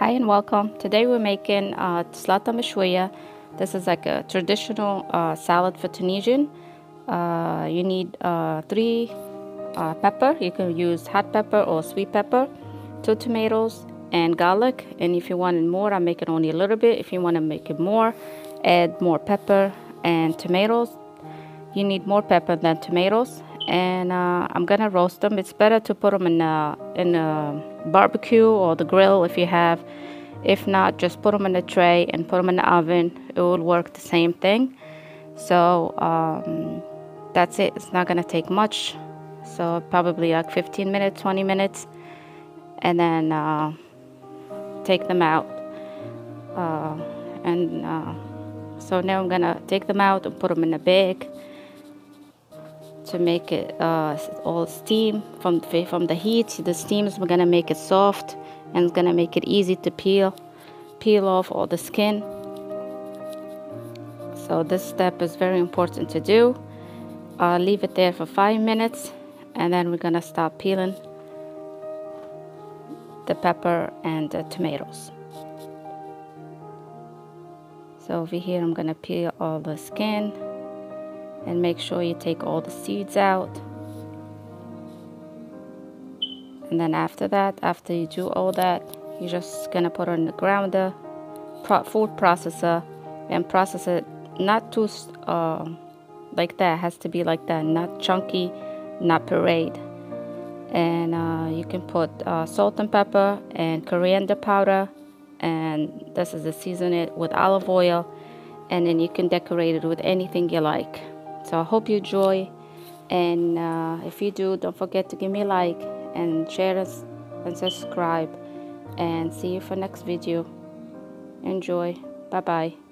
Hi and welcome. Today we're making slata mechouia. This is like a traditional salad for Tunisian. You need 3 pepper. You can use hot pepper or sweet pepper, 2 tomatoes, and garlic. And if you wanted more, I'm making only a little bit. If you want to make it more, add more pepper and tomatoes. You need more pepper than tomatoes. And I'm gonna roast them. It's better to put them in a barbecue or the grill if you have. If not, just put them in a tray and put them in the oven. It will work the same thing. So that's it. It's not gonna take much. So probably like 15 minutes, 20 minutes, and then take them out. So now I'm gonna take them out and put them in a bag to make it all steam from the heat. The steam is gonna make it soft and it's gonna make it easy to peel off all the skin. So this step is very important to do. Leave it there for 5 minutes and then we're gonna start peeling the pepper and the tomatoes. So over here I'm gonna peel all the skin and make sure you take all the seeds out. And then after that, after you do all that, you're just gonna put it in the grinder, food processor, and process it not too like that. It has to be like that, not chunky, not pureed. And you can put salt and pepper and coriander powder, and this is to season it with olive oil, and then you can decorate it with anything you like. So I hope you enjoy, and if you do, don't forget to give me a like and share this and subscribe, and see you for next video. Enjoy. Bye bye.